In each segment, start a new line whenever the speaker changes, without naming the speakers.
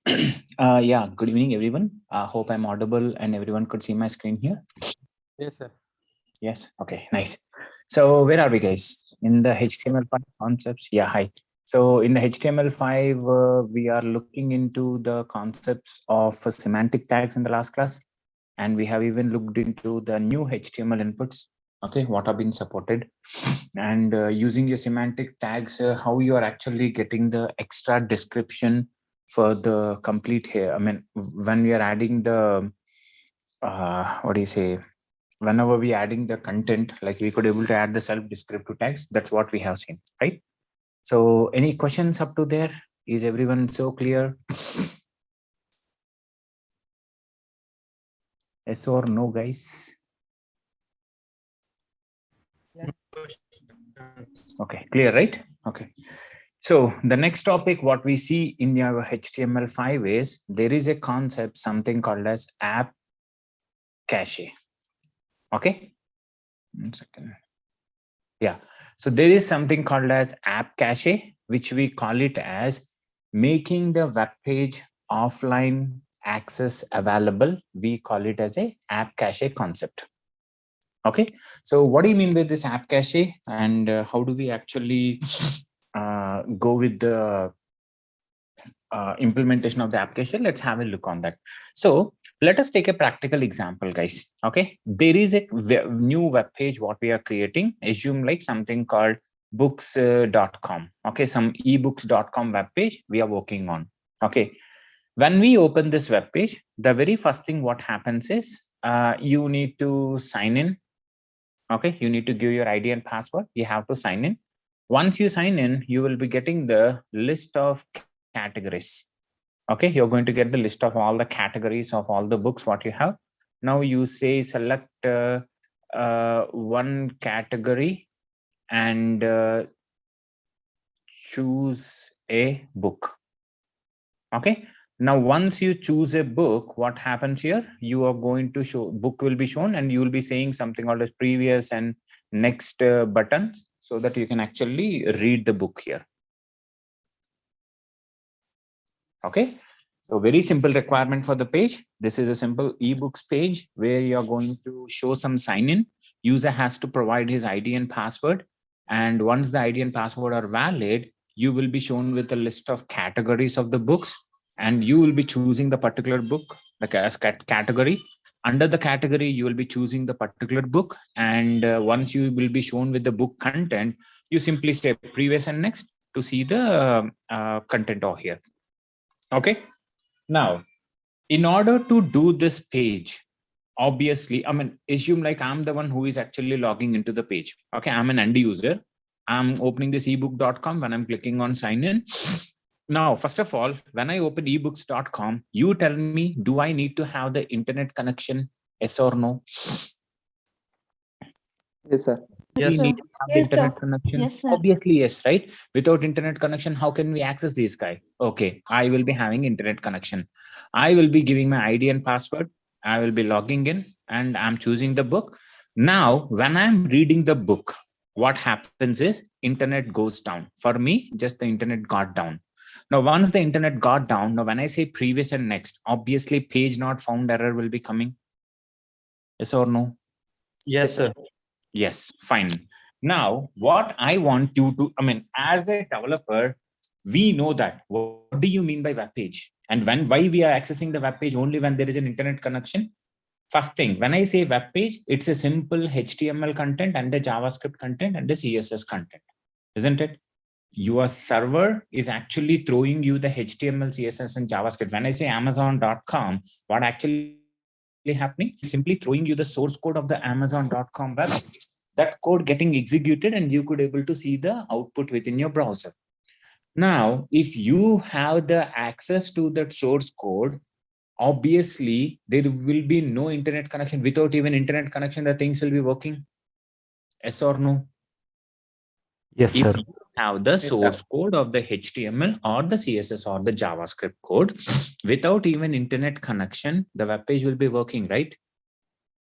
Yeah, good evening, everyone. Hope I'm audible and everyone could see my screen here.
Yes, sir.
Yes. Okay, nice. So where are we, guys? In the HTML5 concepts? Yeah, hi. So in the HTML5, we are looking into the concepts of semantic tags in the last class. And we have even looked into the new HTML inputs, okay, what have been supported. And using your semantic tags, how you are actually getting the extra description for the complete here. I mean, when we are adding the, what do you say? Whenever we adding the content, like we could able to add the self-descriptive tags. That's what we have seen, right? So any questions up to there? Is everyone so clear? Yes or no, guys? Okay, clear, right? Okay. So the next topic, what we see in your HTML5 is there is a concept, something called as app cache. Okay. 1 second. Yeah. So there is something called as app cache, which we call it as making the web page offline access available. We call it as a app cache concept. Okay. So what do you mean by this app cache, and how do we actually go with the implementation of the application? Let's have a look on that. So let us take a practical example, guys. Okay, there is a new web page what we are creating. Assume like something called books.com. Okay, some ebooks.com web page we are working on. Okay, when we open this web page, the very first thing what happens is you need to sign in. Okay, you need to give your ID and password. You have to sign in. Once you sign in, you will be getting the list of categories. Okay, you're going to get the list of all the categories of all the books what you have. Now you say select one category and choose a book. Okay, now once you choose a book, what happens here? You are going to show book will be shown, and you will be saying something called as previous and next buttons, so that you can actually read the book here. Okay, so very simple requirement for the page. This is a simple ebooks page where you're going to show some sign in. User has to provide his ID and password. And once the ID and password are valid, you will be shown with a list of categories of the books, and you will be choosing the particular book, like as category. Under the category, you will be choosing the particular book. And once you will be shown with the book content, you simply say previous and next to see the content over here. Okay. Now, in order to do this page, obviously, I mean, assume like I'm the one who is actually logging into the page. Okay, I'm an end user. I'm opening this ebook.com when I'm clicking on sign in. Now, first of all, when I open ebooks.com, you tell me, do I need to have the internet connection? Yes or no?
Yes, sir.
We need to have internet connection.
Yes, sir.
Obviously, yes, right? Without internet connection, how can we access this guy? Okay, I will be having internet connection. I will be giving my ID and password. I will be logging in and I'm choosing the book. Now, when I'm reading the book, what happens is internet goes down. For me, just the internet got down. Now, once the internet got down, now when I say previous and next, obviously page not found error will be coming. Yes or no?
Yes, sir.
Yes, fine. Now, what I want you to, I mean, as a developer, we know that. What do you mean by web page? And why we are accessing the web page only when there is an internet connection? First thing, when I say web page, it's a simple HTML content and a JavaScript content and a CSS content, isn't it? Your server is actually throwing you the HTML, CSS, and JavaScript. When I say Amazon.com, what actually happening is simply throwing you the source code of the Amazon.com website. That code getting executed, and you could able to see the output within your browser. Now, if you have the access to that source code, obviously there will be no internet connection. Without even internet connection, the things will be working. Yes or no?
Yes,
If
sir.
you have the source code of the HTML or the CSS or the JavaScript code, without even internet connection, the web page will be working, right?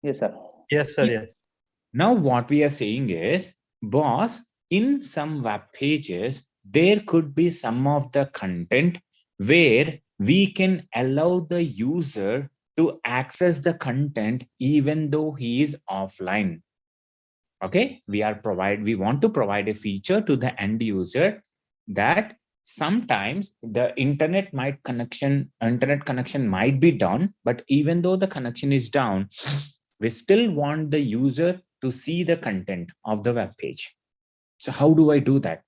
Yes, sir.
Yes, sir. Yes.
Now, what we are saying is, boss, in some web pages, there could be some of the content where we can allow the user to access the content even though he is offline. Okay, we want to provide a feature to the end user that sometimes the internet connection might be down, but even though the connection is down, we still want the user to see the content of the web page. So how do I do that?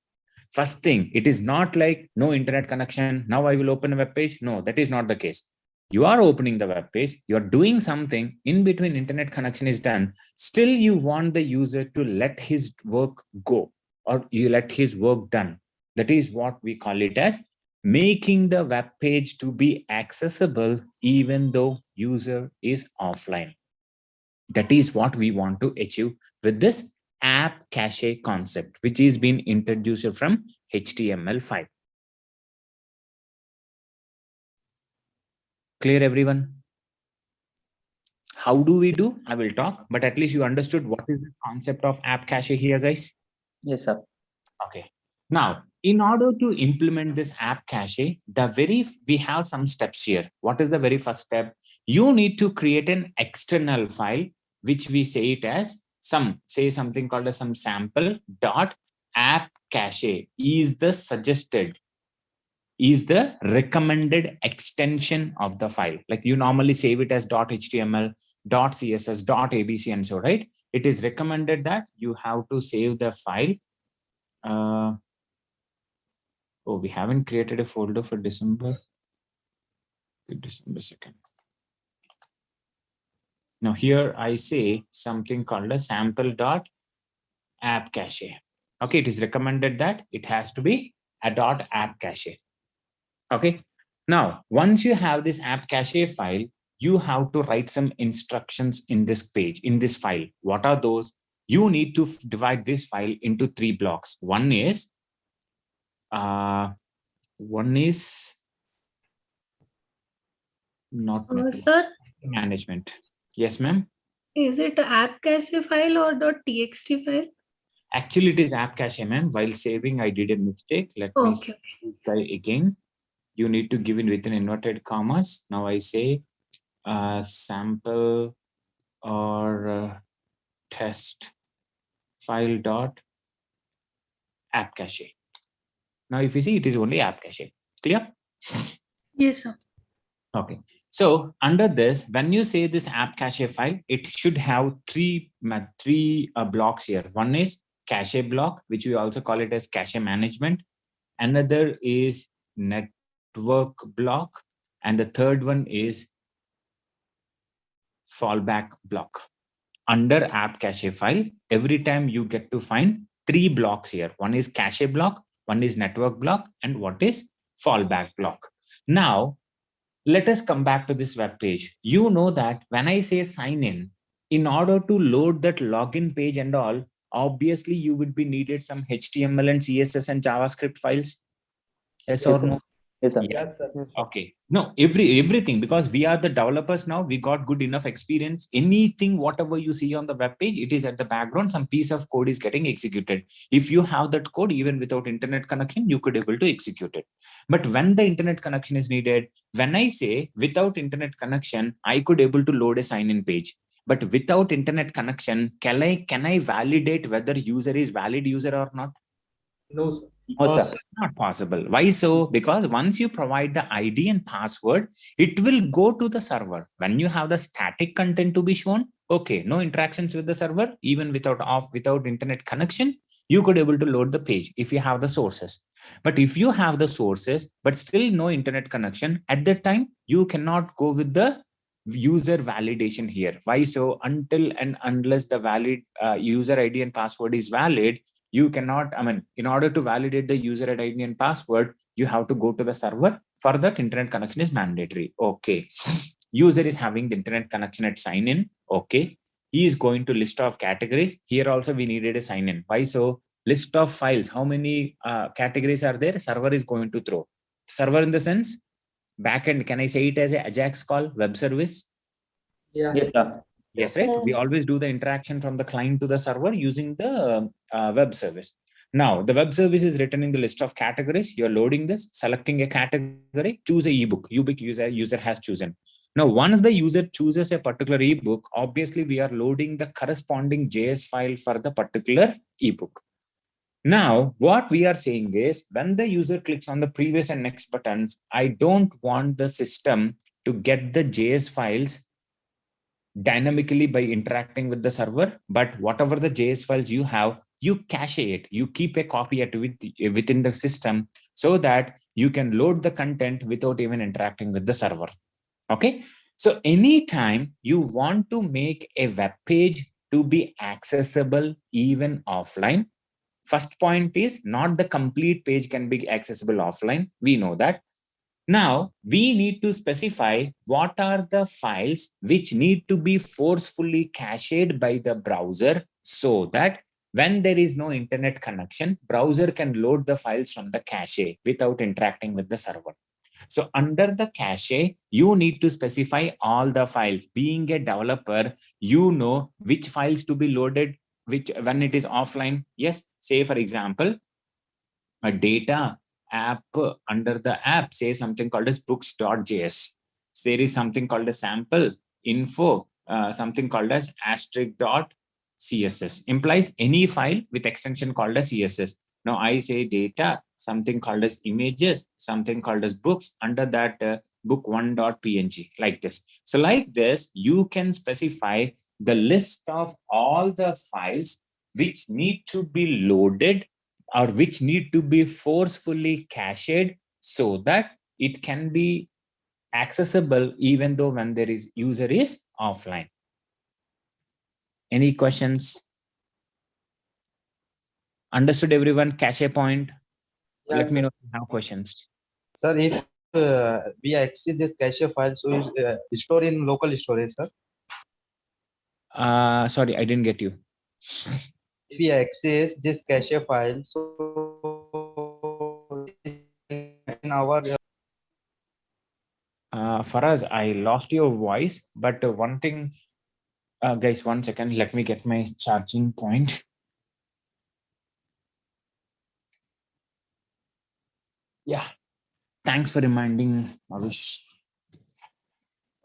First thing, it is not like no internet connection, now I will open a web page. No, that is not the case. You are opening the web page, you're doing something, in between internet connection is done, still you want the user to let his work go, or you let his work done. That is what we call it as making the web page to be accessible even though user is offline. That is what we want to achieve with this app cache concept, which is being introduced from HTML5. Clear, everyone? How do we do? I will talk, but at least you understood what is the concept of app cache here, guys.
Yes, sir.
Okay. Now, in order to implement this app cache, we have some steps here. What is the very first step? You need to create an external file, which we say it as something called as some sample dot app cache is the recommended extension of the file. Like you normally save it as .html, .css, .abc and so, right? It is recommended that you have to save the file. We haven't created a folder for December. December 2nd. Now here I say something called a sample dot app cache. Okay, it is recommended that it has to be a dot app cache. Okay, now once you have this app cache file, you have to write some instructions in this page, in this file. What are those? You need to divide this file into 3 blocks. One is not
Sir,
management. Yes, ma'am.
is it a app cache file or .txt file?
Actually, it is app cache, ma'am. While saving, I did a mistake. Let me try again. You need to give in within inverted commas. Now I say sample or test file dot app cache. Now, if you see, it is only app cache. Clear?
Yes, sir.
Okay. So under this, when you say this app cache file, it should have three blocks here. One is cache block, which we also call it as cache management. Another is network block. And the third one is fallback block. Under app cache file, every time you get to find 3 blocks here. One is cache block, one is network block, and what is fallback block. Now, let us come back to this web page. You know that when I say sign in order to load that login page and all, obviously you would be needed some HTML and CSS and JavaScript files. Yes or no?
Yes, sir.
Yes, sir. Okay. No, everything, because we are the developers now, we got good enough experience. Anything, whatever you see on the web page, it is at the background, some piece of code is getting executed. If you have that code, even without internet connection, you could able to execute it. But when the internet connection is needed, when I say without internet connection, I could able to load a sign-in page. But without internet connection, can I validate whether user is valid user or not?
No, sir. No, sir.
Not possible. Why so? Because once you provide the ID and password, it will go to the server. When you have the static content to be shown, okay, no interactions with the server, even without internet connection, you could able to load the page if you have the sources. But if you have the sources, but still no internet connection, at that time, you cannot go with the user validation here. Why so? Until and unless the valid user ID and password is valid, you cannot, in order to validate the user ID and password, you have to go to the server. For that, internet connection is mandatory. Okay. User is having the internet connection at sign in. Okay. He is going to list of categories. Here also we needed a sign in. Why so? List of files. How many categories are there? Server is going to throw. Server in the sense, backend, can I say it as a Ajax call, web service?
Yeah. Yes, sir.
Yes, right. We always do the interaction from the client to the server using the web service. Now, the web service is written in the list of categories. You're loading this, selecting a category, choose a ebook. User has chosen. Now, once the user chooses a particular ebook, obviously we are loading the corresponding JS file for the particular ebook. Now, what we are saying is when the user clicks on the previous and next buttons, I don't want the system to get the JS files dynamically by interacting with the server, but whatever the JS files you have, you cache it, you keep a copy within the system so that you can load the content without even interacting with the server. Okay, so anytime you want to make a web page to be accessible even offline, first point is not the complete page can be accessible offline. We know that. Now we need to specify what are the files which need to be forcefully cached by the browser so that when there is no internet connection, browser can load the files from the cache without interacting with the server. So under the cache, you need to specify all the files. Being a developer, you know which files to be loaded, which when it is offline. Yes, say for example, a data app under the app, say something called as books.js. There is something called a sample info, something called as asterisk.css. Implies any file with extension called as CSS. Now I say data, something called as images, something called as books, under that book1.png, like this. So like this, you can specify the list of all the files which need to be loaded or which need to be forcefully cached so that it can be accessible even though when there is user is offline. Any questions? Understood everyone? Cache point.
Yeah,
Let me
sir.
know if you have questions.
Sir, if we access this cache file, so is store in local storage, sir.
Sorry, I didn't get you.
If we access this cache file, so in our
Faraz, I lost your voice, but one thing, guys, 1 second, let me get my charging point. Yeah, thanks for reminding, Avish.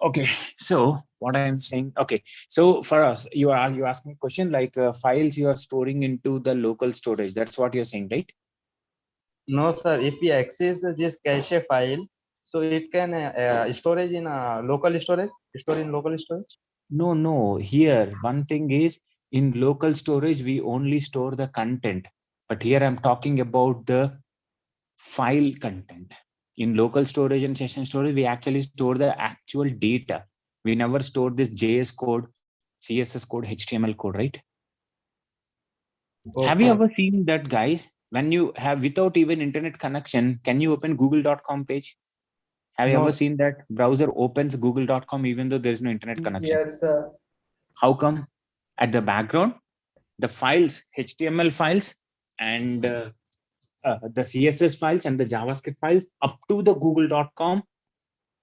Okay, so what I'm saying, okay, so for us, you asking a question like files you are storing into the local storage. That's what you're saying, right?
no, sir. If we access this cache file, so it can storage in local storage, store in local storage.
No. Here, one thing is in local storage, we only store the content. But here I'm talking about the file content. In local storage and session storage, we actually store the actual data. We never store this JS code, CSS code, HTML code, right?
Okay.
Have you ever seen that, guys? When you have without even internet connection, can you open google.com page? Have you
No.
ever seen that browser opens google.com even though there is no internet connection?
Yes, sir.
How come? At the background, the files, HTML files and the CSS files and the JavaScript files up to the google.com,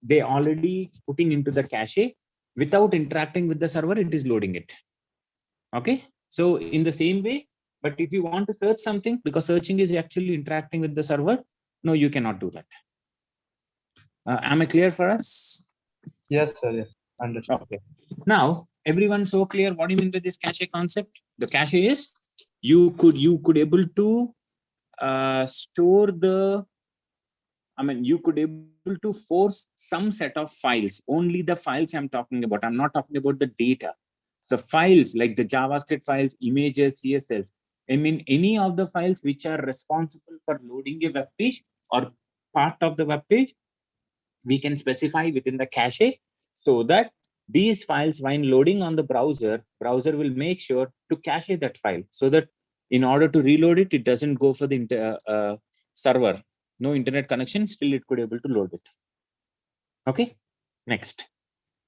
they already putting into the cache. Without interacting with the server, it is loading it. Okay. So in the same way, but if you want to search something, because searching is actually interacting with the server, no, you cannot do that. Am I clear for us?
Yes, sir. Yes, understood.
Okay. Now, everyone so clear what do you mean by this cache concept? The cache is you could able to store the, you could able to force some set of files, only the files I'm talking about. I'm not talking about the data. The files like the JavaScript files, images, CSS. Any of the files which are responsible for loading a web page or part of the web page, we can specify within the cache so that these files, when loading on the browser will make sure to cache that file so that in order to reload it, it doesn't go for the server. No internet connection, still it could able to load it. Okay, next.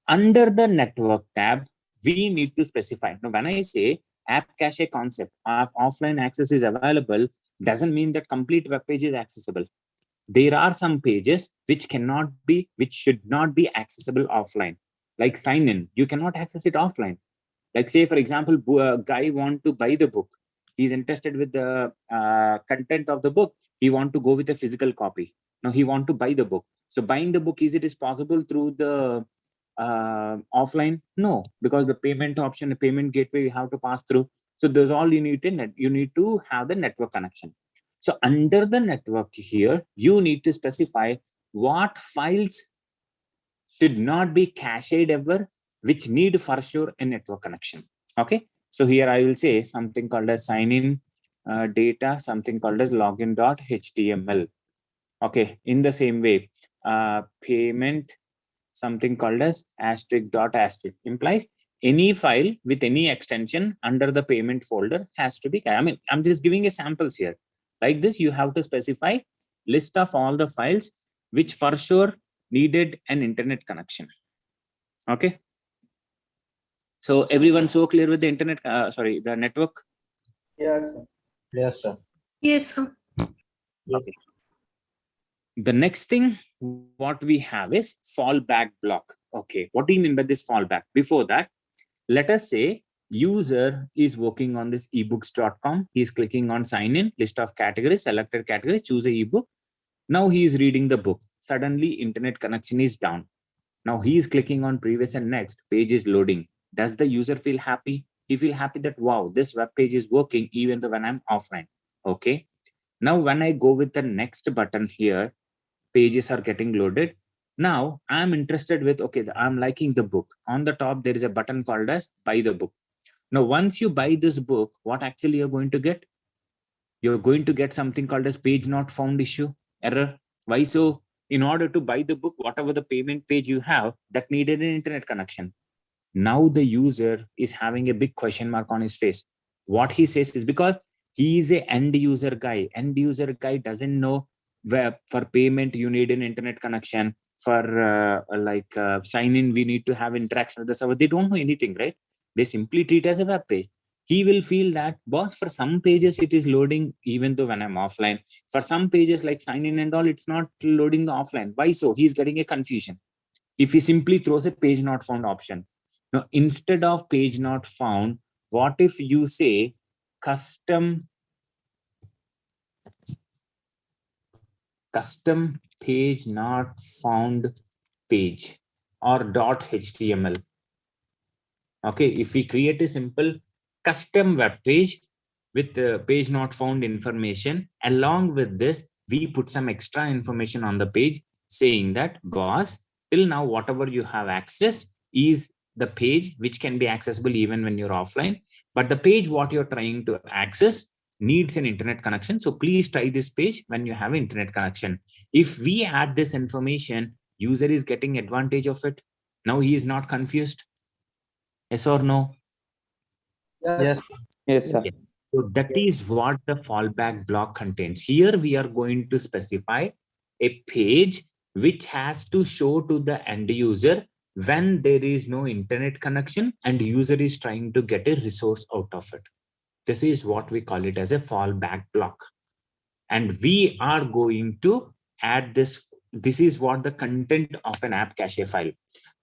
Under the network tab, we need to specify. Now, when I say app cache concept of offline access is available, doesn't mean that complete web page is accessible. There are some pages which should not be accessible offline. Like sign in, you cannot access it offline. Like say, for example, a guy want to buy the book. He's interested with the content of the book. He want to go with a physical copy. Now he want to buy the book. So buying the book, is it possible through the offline? No, because the payment option, the payment gateway, you have to pass through. So there's all you need to you need to have the network connection. So under the network here, you need to specify what files should not be cached ever, which need for sure a network connection. Okay. So here I will say something called as sign in data, something called as login.html. Okay. In the same way, payment, something called as asterisk implies any file with any extension under the payment folder has to be. I mean, I'm just giving you samples here. Like this, you have to specify list of all the files which for sure needed an internet connection. Okay. So everyone so clear with the internet, the network?
Yes, sir.
Yes, sir.
Yes, sir.
Yes.
Okay. The next thing what we have is fallback block. Okay, what do you mean by this fallback? Before that, let us say user is working on this ebooks.com. He's clicking on sign in, list of categories, selected categories, choose a ebook. Now he is reading the book. Suddenly internet connection is down. Now he is clicking on previous and next, page is loading. Does the user feel happy? He feel happy that, wow, this web page is working even though when I'm offline. Okay. Now when I go with the next button here, pages are getting loaded. Now I'm interested with, okay, I'm liking the book. On the top, there is a button called as buy the book. Now, once you buy this book, what actually you're going to get? You're going to get something called as page not found issue, error. Why so? In order to buy the book, whatever the payment page you have, that needed an internet connection. Now the user is having a big question mark on his face. What he says is because he is a end user guy. End user guy doesn't know where for payment you need an internet connection. For sign in, we need to have interaction with the server. They don't know anything, right? They simply treat it as a web page. He will feel that, boss, for some pages it is loading even though when I'm offline. For some pages like sign in and all, it's not loading the offline. Why so? He's getting a confusion. If he simply throws a page not found option. Now, instead of page not found, what if you say custom page not found page or .html? Okay, if we create a simple custom web page with page not found information, along with this, we put some extra information on the page saying that, boss, till now, whatever you have accessed is the page which can be accessible even when you're offline. But the page what you're trying to access needs an internet connection. So please try this page when you have internet connection. If we add this information, user is getting advantage of it. Now he is not confused. Yes or no?
Yes.
Yes, sir.
So that is what the fallback block contains. Here we are going to specify a page which has to show to the end user when there is no internet connection and user is trying to get a resource out of it. This is what we call it as a fallback block. And we are going to add this. This is what the content of an app cache file.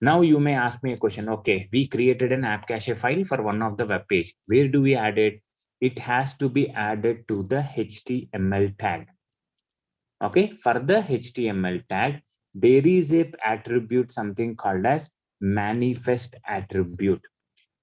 Now you may ask me a question. Okay, we created an app cache file for one of the web page. Where do we add it? It has to be added to the HTML tag. Okay, for the HTML tag, there is a attribute, something called as manifest attribute.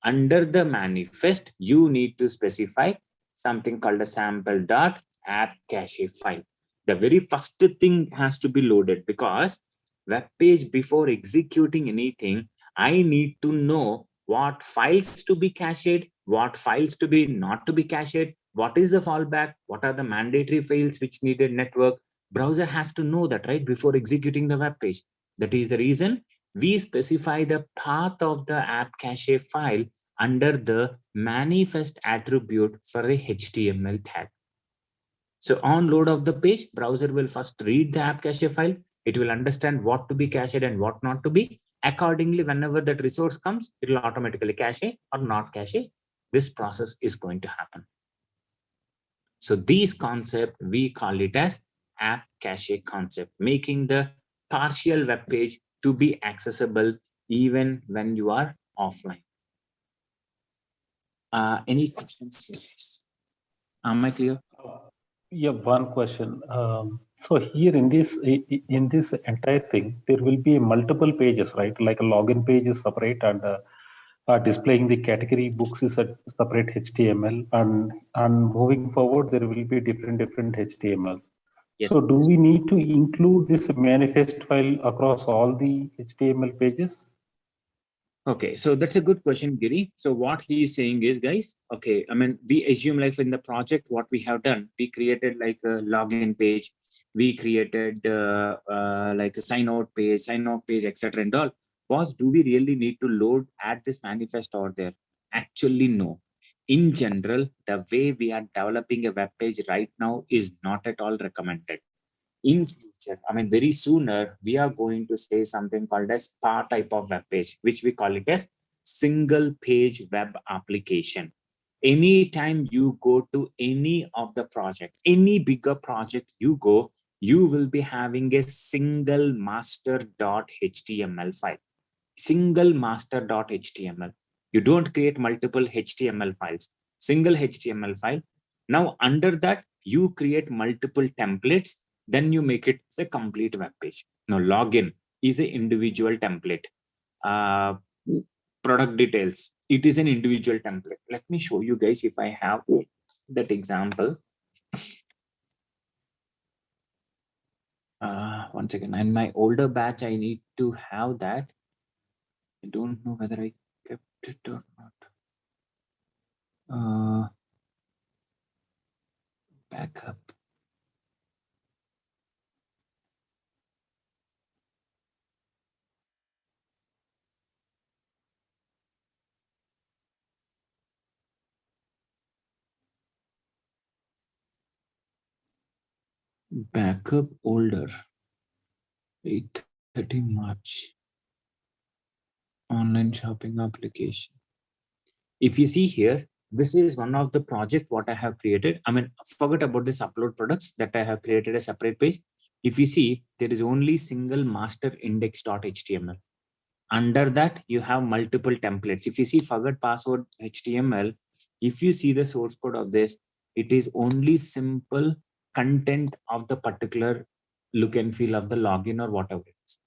Under the manifest, you need to specify something called a sample.app cache file. The very first thing has to be loaded because web page, before executing anything, I need to know what files to be cached, what files to be not to be cached, what is the fallback, what are the mandatory files which needed network. Browser has to know that, right, before executing the web page. That is the reason we specify the path of the app cache file under the manifest attribute for a HTML tag. So on load of the page, browser will first read the app cache file. It will understand what to be cached and what not to be. Accordingly, whenever that resource comes, it will automatically cache or not cache. This process is going to happen. So these concept, we call it as app cache concept, making the partial web page to be accessible even when you are offline. Any questions? Am I clear?
Yeah, one question. So here in this entire thing, there will be multiple pages, right? Like a login page is separate, and displaying the category books is a separate HTML, and moving forward there will be different HTML.
Yes.
So do we need to include this manifest file across all the HTML pages?
Okay, so that's a good question, Giri. So what he is saying is, guys, okay, I mean, we assume like in the project, what we have done, we created like a login page, we created like a sign out page, etc. and all. Boss, do we really need to add this manifest over there? Actually, no. In general, the way we are developing a web page right now is not at all recommended. In future, I mean, very sooner, we are going to say something called as SPA type of web page, which we call it as single page web application. Anytime you go to any of the project, any bigger project you go, you will be having a single master.html file. Single master.html. You don't create multiple HTML files, single HTML file. Now, under that, you create multiple templates, then you make it a complete web page. Now, login is an individual template. Product details, it is an individual template. Let me show you guys if I have that example. One second. In my older batch, I need to have that. I don't know whether I kept it or not. Backup. Backup older. 8/30 March. Online shopping application. If you see here, this is one of the project what I have created. I mean, forget about this upload products that I have created a separate page. If you see, there is only single master index.html. Under that, you have multiple templates. If you see forget password HTML, if you see the source code of this, it is only simple content of the particular look and feel of the login or whatever it is.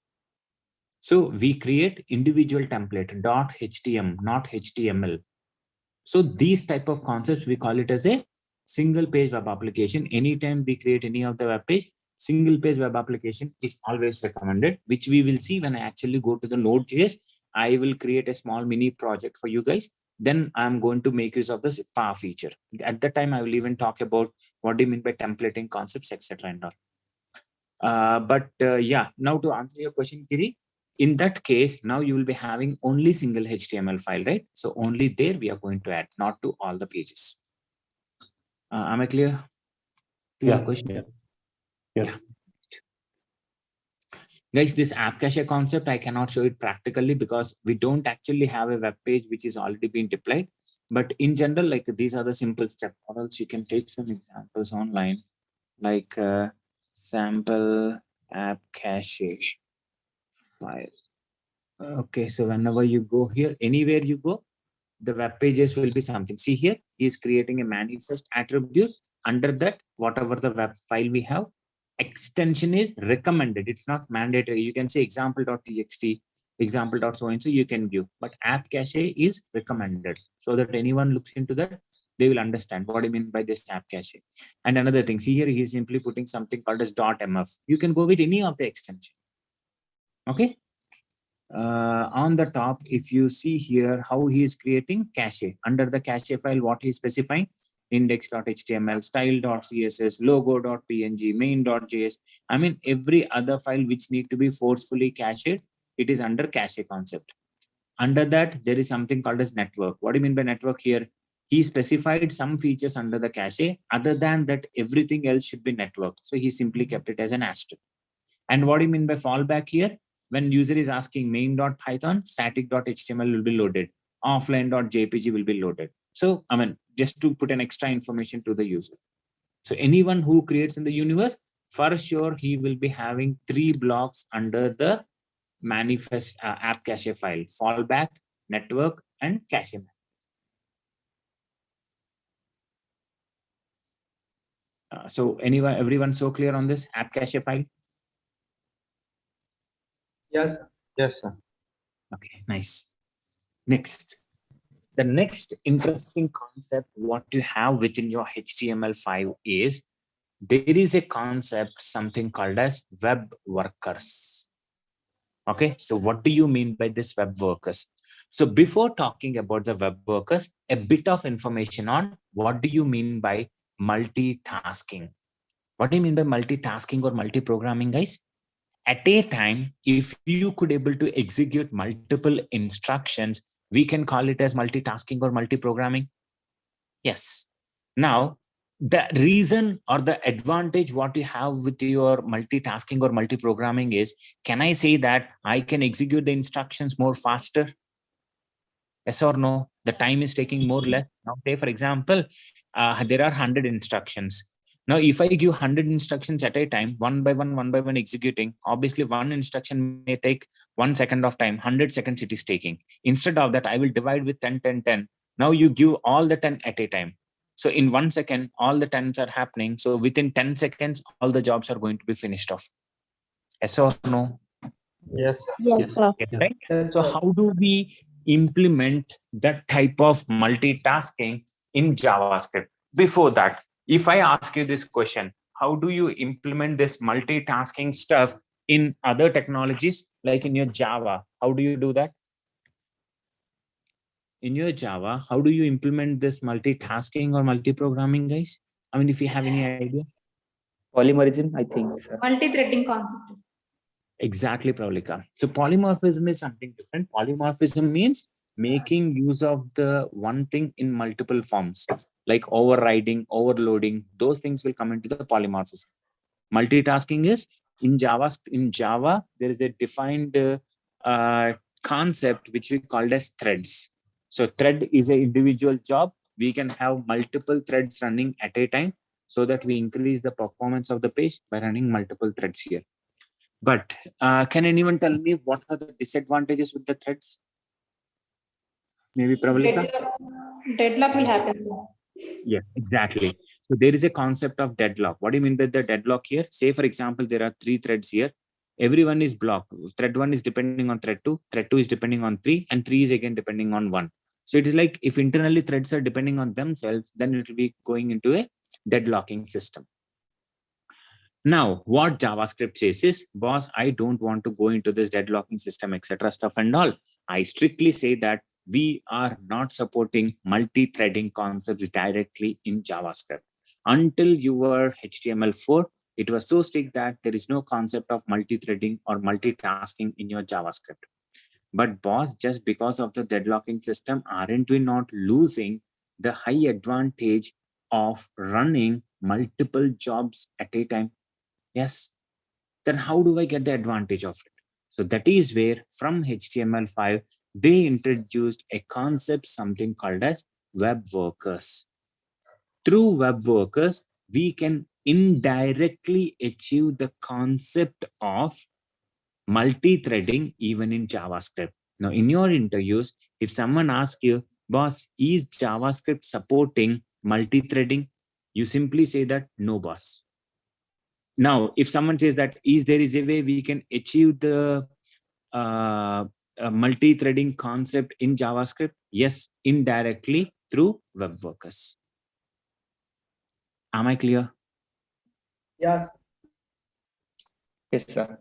So we create individual template .htm, not HTML. So these type of concepts, we call it as a single page web application. Anytime we create any of the web page, single page web application is always recommended, which we will see when I actually go to the Node.js. I will create a small mini project for you guys. Then I'm going to make use of the SPA feature. At that time, I will even talk about what do you mean by templating concepts, etc. and all. Yeah, now to answer your question, Kiri, in that case, now you will be having only single HTML file, right? So only there we are going to add, not to all the pages. Am I clear to your question?
Yeah. Yes.
Yeah. Guys, this app cache concept, I cannot show it practically because we don't actually have a web page which is already been deployed. But in general, like these are the simple steps. Or else you can take some examples online, like sample app cache file. Okay, so whenever you go here, anywhere you go, the web pages will be something. See here, he is creating a manifest attribute. Under that, whatever the web file we have, extension is recommended. It's not mandatory. You can say example.txt, example.so-and-so, you can give. But app cache is recommended so that anyone looks into that, they will understand what I mean by this app cache. And another thing, see here, he's simply putting something called as .mf. You can go with any of the extension. Okay. On the top, if you see here how he is creating cache, under the cache file, what he is specifying, index.html, style.css, logo.png, main.js. I mean, every other file which need to be forcefully cached, it is under cache concept. Under that, there is something called as network. What do you mean by network here? He specified some features under the cache. Other than that, everything else should be network. So he simply kept it as an asterisk. And what do you mean by fallback here? When user is asking main.python, static.html will be loaded. Offline.jpg will be loaded. So, I mean, just to put an extra information to the user. So anyone who creates in the universe, for sure, he will be having 3 blocks under the manifest app cache file: fallback, network, and cache. So anyone, everyone so clear on this app cache file?
Yes, sir.
Yes, sir.
Okay, nice. Next, the next interesting concept what you have within your HTML5 is there is a concept, something called as web workers. Okay, so what do you mean by this web workers? So before talking about the web workers, a bit of information on what do you mean by multitasking? What do you mean by multitasking or multi-programming, guys? At a time, if you could able to execute multiple instructions, we can call it as multitasking or multi-programming. Yes. Now, the reason or the advantage what you have with your multitasking or multi-programming is, can I say that I can execute the instructions more faster? Yes or no? The time is taking more less. Now, say for example, there are 100 instructions. Now, if I give 100 instructions at a time, one by one executing, obviously one instruction may take 1 second of time, 100 seconds it is taking. Instead of that, I will divide with 10, 10, 10. Now you give all the 10 at a time. So in 1 second, all the 10s are happening. So within 10 seconds, all the jobs are going to be finished off. Yes or no?
Yes, sir.
Yes, sir.
Yes, right?
Yes,
So
sir.
how do we implement that type of multitasking in JavaScript? Before that, if I ask you this question, how do you implement this multitasking stuff in other technologies, like in your Java? How do you do that? In your Java, how do you implement this multitasking or multi-programming, guys? I mean, if you have any idea.
Polymerism, I think, sir.
Multi-threading concept.
Exactly, Pravalika. So polymorphism is something different. Polymorphism means making use of the one thing in multiple forms, like overriding, overloading. Those things will come into the polymorphism. Multitasking is in Java, there is a defined concept which we called as threads. So thread is an individual job. We can have multiple threads running at a time so that we increase the performance of the page by running multiple threads here. But can anyone tell me what are the disadvantages with the threads? Maybe Pravalika?
Deadlock will happen, sir.
Yeah, exactly. So there is a concept of deadlock. What do you mean by the deadlock here? Say, for example, there are 3 threads here. Everyone is blocked. Thread 1 is depending on thread 2, thread 2 is depending on 3, and 3 is again depending on 1. So it is like if internally threads are depending on themselves, then it will be going into a deadlocking system. Now, what JavaScript says is, boss, I don't want to go into this deadlocking system, etc. stuff and all. I strictly say that we are not supporting multi-threading concepts directly in JavaScript. Until your HTML4, it was so strict that there is no concept of multi-threading or multitasking in your JavaScript. But boss, just because of the deadlocking system, aren't we not losing the high advantage of running multiple jobs at a time? Yes. Then how do I get the advantage of it? So that is where from HTML5, they introduced a concept, something called as web workers. Through web workers, we can indirectly achieve the concept of multi-threading even in JavaScript. Now, in your interviews, if someone asks you, boss, is JavaScript supporting multi-threading? You simply say that, no, boss. Now, if someone says that there is a way we can achieve the multi-threading concept in JavaScript, yes, indirectly through web workers. Am I clear?
Yes. Yes, sir.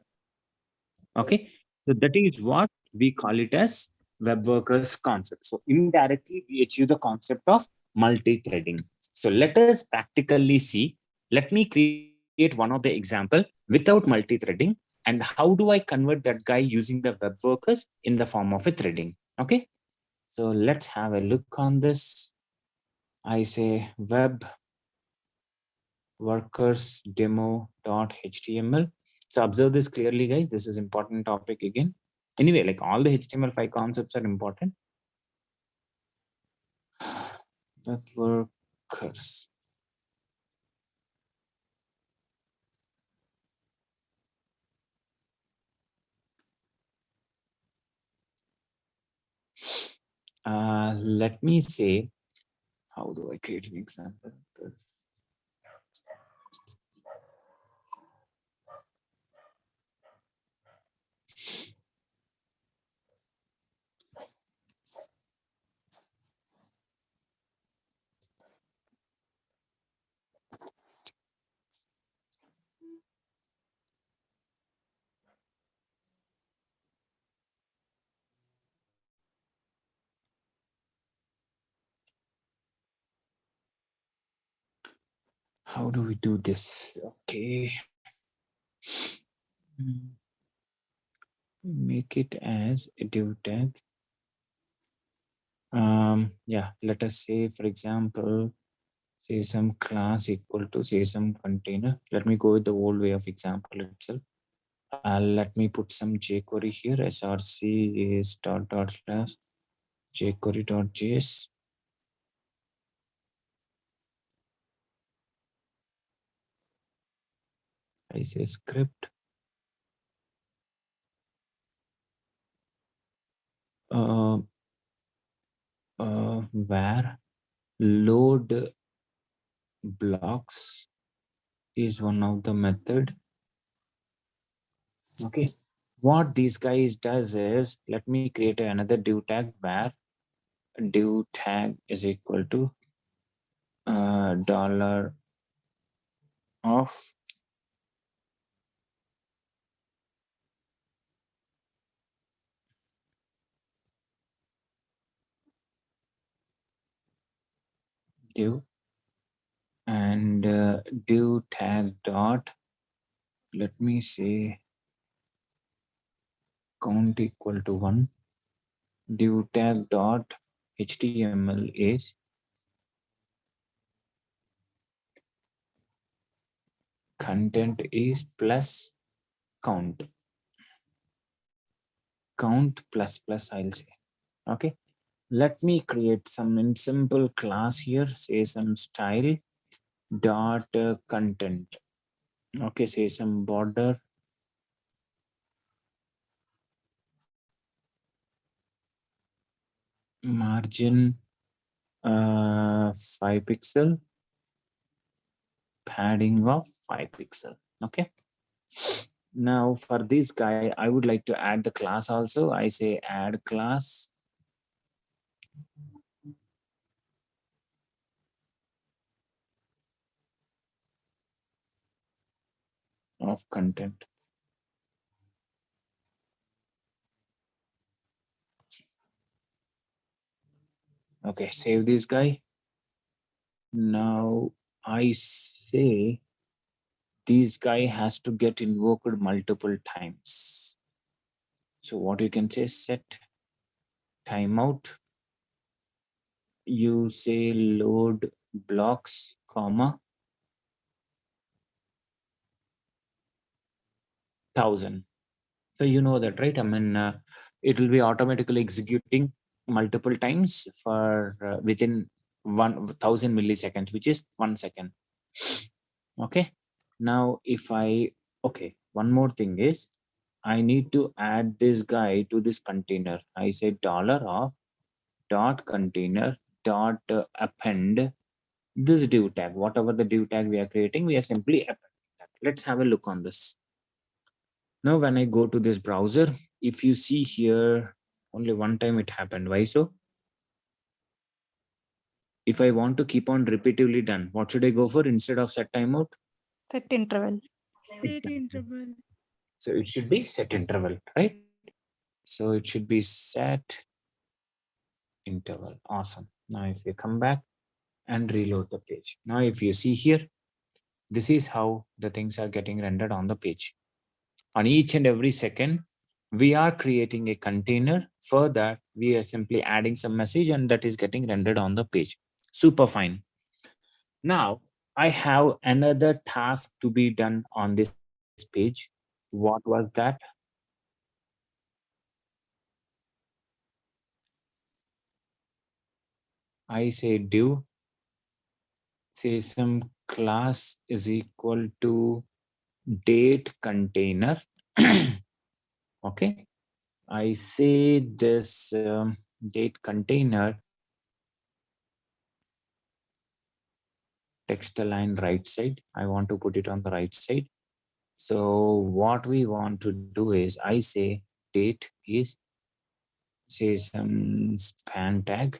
Okay, so that is what we call it as web workers concept. So indirectly, we achieve the concept of multi-threading. So let us practically see. Let me create one of the example without multi-threading, and how do I convert that guy using the web workers in the form of a threading? Okay, so let's have a look on this. I say web workers demo.html. So observe this clearly, guys. This is important topic again. Anyway, like all the HTML5 concepts are important. Web workers. Let me say, how do I create an example? How do we do this? Okay. Make it as a div tag. Yeah, let us say, for example, say some class equal to say some container. Let me go with the old way of example itself. Let me put some jQuery here. src is dot slash jQuery.js. I say script. Where load blocks is one of the method. Okay, what these guys does is, let me create another div tag where div tag is equal to dollar of div and div tag dot, let me say count equal to 1. Div tag dot HTML is content is plus count. Count plus plus, I'll say. Okay, let me create some simple class here. Say some style dot content. Okay, say some border margin 5 pixel, padding of 5 pixel. Okay, now for this guy I would like to add the class also. I say add class of content. Okay, save this guy. Now I say this guy has to get invoked multiple times. So what you can say, set timeout. You say load blocks, comma 1000. So you know that, right? I mean, it will be automatically executing multiple times for within 1000 milliseconds, which is 1 second. Okay. Now if I, okay, one more thing is I need to add this guy to this container. I say dollar of dot container dot append this div tag. Whatever the div tag we are creating, we are simply appending that. Let's have a look on this. Now when I go to this browser, if you see here, only one time it happened. Why so? If I want to keep on repeatedly done, what should I go for instead of set timeout?
Set interval.
Set interval.
So it should be set interval, right? So it should be set interval. Awesome. Now if you come back and reload the page. Now if you see here, this is how the things are getting rendered on the page. On each and every second, we are creating a container. For that, we are simply adding some message and that is getting rendered on the page. Super fine. Now, I have another task to be done on this page. What was that? I say div, say some class is equal to date container. Okay, I say this date container text align right side. I want to put it on the right side. So what we want to do is I say date is say some span tag.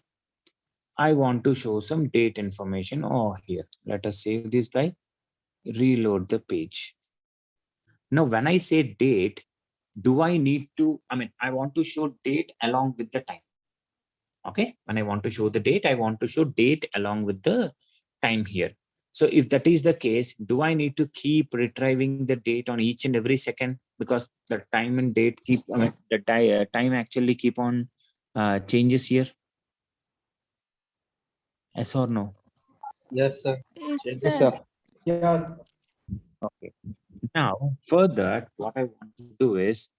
I want to show some date information over here. Let us save this guy, reload the page. Now, when I say date, do I need to, I want to show date along with the time. Okay, when I want to show the date, I want to show date along with the time here. So if that is the case, do I need to keep retrieving the date on each and every second? Because the time and date keep, I mean, the time actually keep on changes here. Yes or no?
Yes, sir.
Yes, sir.
Yes.
Okay. Now, further, what I want to do is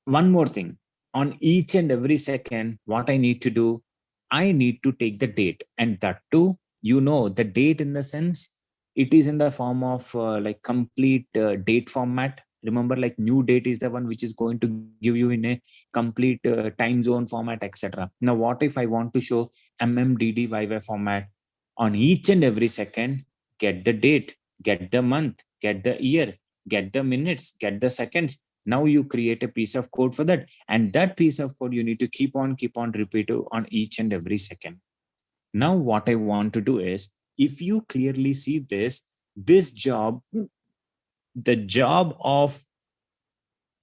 one more thing. On each and every second, what I need to do, I need to take the date, and that too, the date in the sense it is in the form of like complete date format. Remember, like new date is the one which is going to give you in a complete time zone format, etc. Now, what if I want to show MMDDYY format? On each and every second, get the date, get the month, get the year, get the minutes, get the seconds. Now you create a piece of code for that, and that piece of code you need to keep on repeating on each and every second. Now what I want to do is, if you clearly see this job, the job of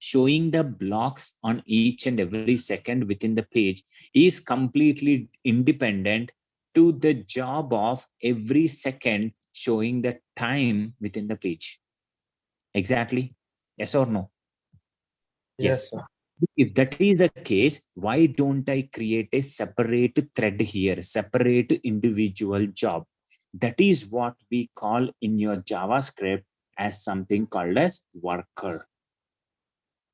showing the blocks on each and every second within the page is completely independent to the job of every second showing the time within the page. Exactly? Yes or no?
Yes, sir.
If that is the case, why don't I create a separate thread here, separate individual job? That is what we call in your JavaScript as something called as worker.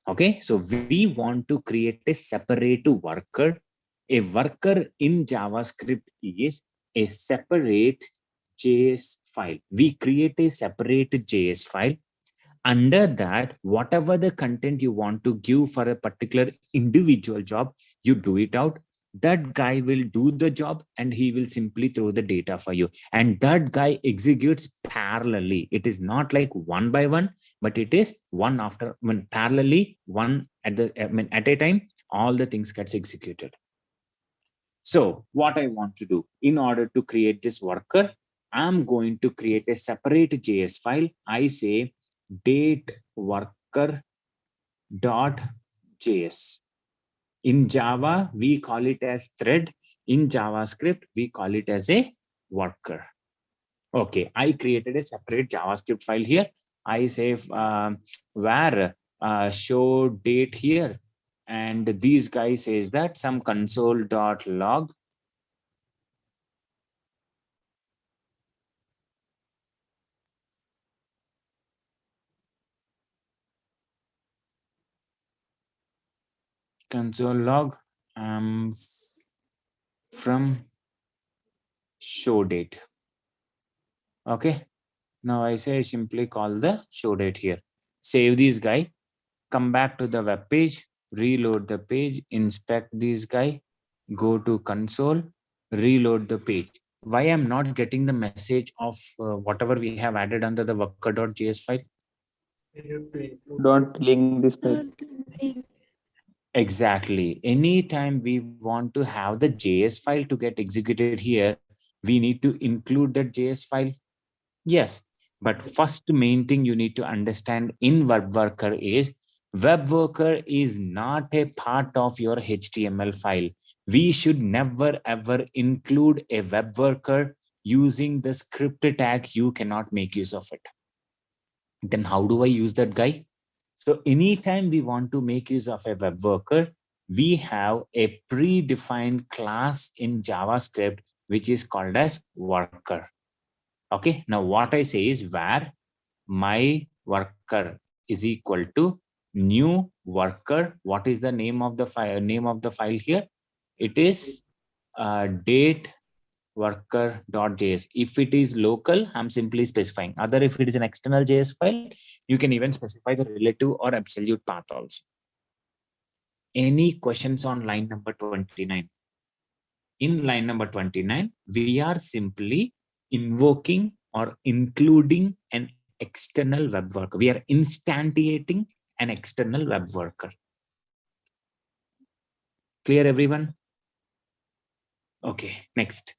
Okay, so we want to create a separate worker. A worker in JavaScript is a separate JS file. We create a separate JS file. Under that, whatever the content you want to give for a particular individual job, you do it out. That guy will do the job and he will simply throw the data for you. And that guy executes parallelly. It is not like one by one, but it is one after one, parallelly, one at at a time, all the things gets executed. So what I want to do in order to create this worker, I'm going to create a separate JS file. I say date worker.js. In Java, we call it as thread. In JavaScript, we call it as a worker. Okay, I created a separate JavaScript file here. I say where show date here. And these guys says that some console.log console log from show date. Okay, now I say simply call the show date here. Save this guy, come back to the web page, reload the page, inspect this guy, go to console, reload the page. Why I'm not getting the message of whatever we have added under the worker.js file?
Don't link this page.
Exactly. Anytime we want to have the JS file to get executed here, we need to include that JS file. Yes, but first main thing you need to understand in web worker is web worker is not a part of your HTML file. We should never ever include a web worker using the script tag. You cannot make use of it. Then how do I use that guy? So anytime we want to make use of a web worker, we have a predefined class in JavaScript, which is called as worker. Okay, now what I say is where my worker is equal to new worker. What is the name of the file here? It is date worker.js. If it is local, I'm simply specifying. Other, if it is an external JS file, you can even specify the relative or absolute path also. Any questions on line number 29? In line number 29, we are simply invoking or including an external web worker. We are instantiating an external web worker. Clear, everyone? Okay, next.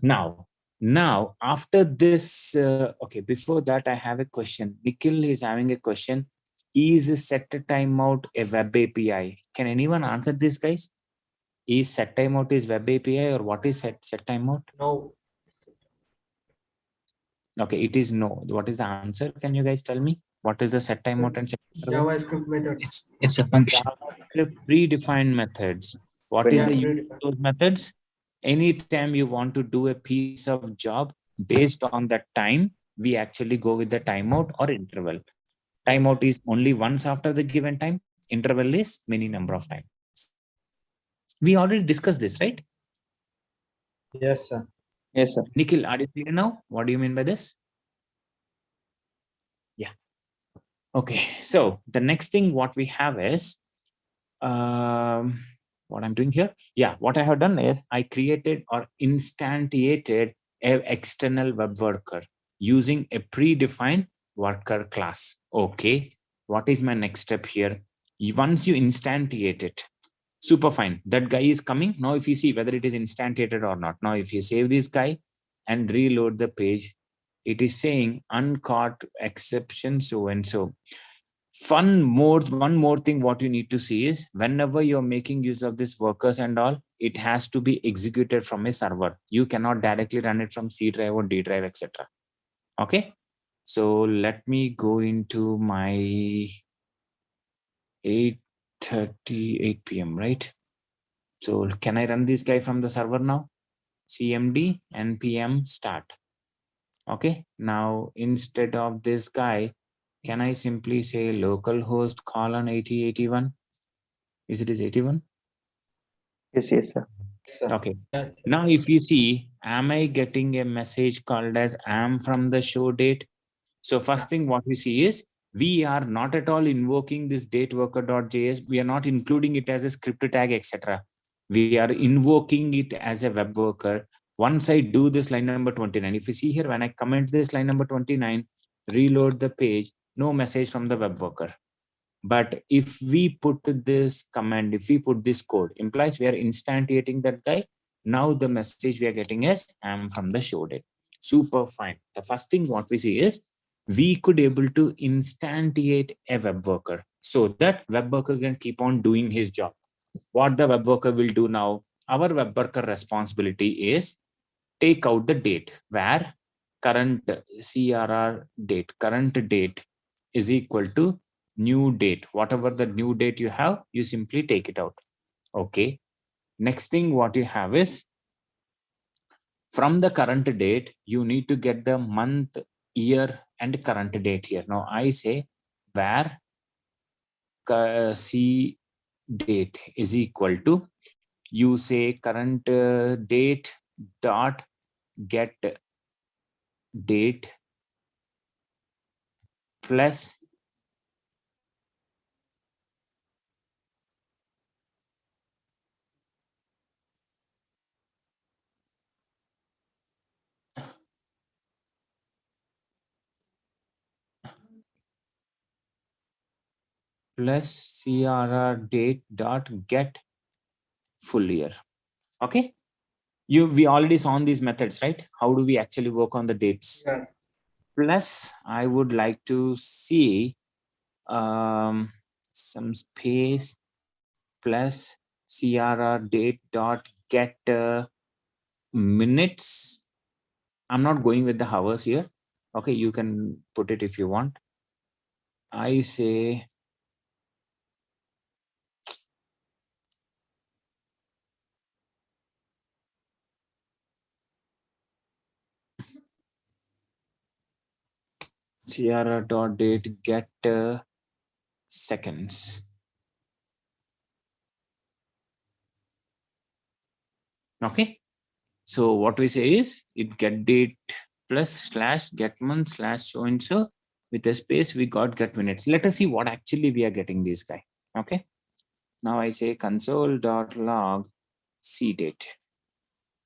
Now, after this, okay, before that, I have a question. Nikhil is having a question. Is set timeout a web API? Can anyone answer this, guys? Is set timeout is web API or what is set timeout?
No.
Okay, it is no. What is the answer? Can you guys tell me? What is the set timeout and set interval?
JavaScript method.
It's a function.
JavaScript predefined methods. What is
Yeah,
the use
predefined.
of those methods? Anytime you want to do a piece of job based on the time, we actually go with the timeout or interval. Timeout is only once after the given time. Interval is many number of times. We already discussed this, right?
Yes, sir.
Yes, sir.
Nikhil, are you clear now? What do you mean by this? Yeah. Okay. So the next thing what we have is what I'm doing here. Yeah, what I have done is I created or instantiated an external web worker using a predefined worker class. Okay. What is my next step here? Once you instantiate it, super fine. That guy is coming. Now, if you see whether it is instantiated or not. Now, if you save this guy and reload the page, it is saying uncaught exception so and so. One more thing what you need to see is whenever you're making use of this workers and all, it has to be executed from a server. You cannot directly run it from C drive or D drive, etc. Okay. So let me go into my 8:38 p.m. right? So can I run this guy from the server now? CMD npm start. Okay. Now instead of this guy, can I simply say localhost colon 8081? Is it 81?
Yes, yes, sir.
Sir.
Okay.
Yes.
Now, if you see, am I getting a message called as am from the show date? So first thing what we see is we are not at all invoking this date worker.js. We are not including it as a script tag, etc. We are invoking it as a web worker. Once I do this line number 29, if you see here, when I comment this line number 29, reload the page, no message from the web worker. But if we put this command, if we put this code, implies we are instantiating that guy. Now the message we are getting is I'm from the show date. Super fine. The first thing what we see is we could able to instantiate a web worker so that web worker can keep on doing his job. What the web worker will do now, our web worker responsibility is take out the date where current CRR date, current date is equal to new date. Whatever the new date you have, you simply take it out. Okay. Next thing what you have is from the current date, you need to get the month, year, and current date here. Now I say where C date is equal to, you say current date dot get date plus CRR date dot get full year. Okay. We already saw these methods, right? How do we actually work on the dates?
Yeah.
Plus, I would like to see some space plus CRR date dot get minutes. I'm not going with the hours here. Okay, you can put it if you want. I say CRR dot date get seconds. Okay. So what we say is it get date plus slash get month slash so and so with a space we got get minutes. Let us see what actually we are getting this guy. Okay. Now I say console.log C date.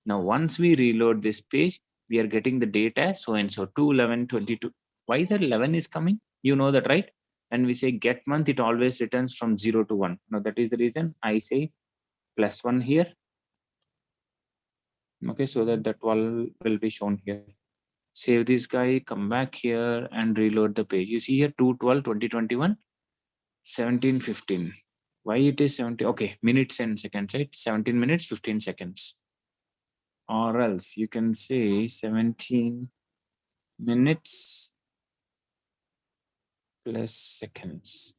Now once we reload this page, we are getting the date as so and so 2/11/22. Why the 11 is coming? You know that, right? And we say get month, it always returns from 0 to 1. Now that is the reason I say +1 here. Okay, so that will be shown here. Save this guy, come back here and reload the page. You see here 2/12/2021, 17:15. Why it is 70? Okay, minutes and seconds, right? 17 minutes, 15 seconds. Or else you can say 17 minutes plus seconds.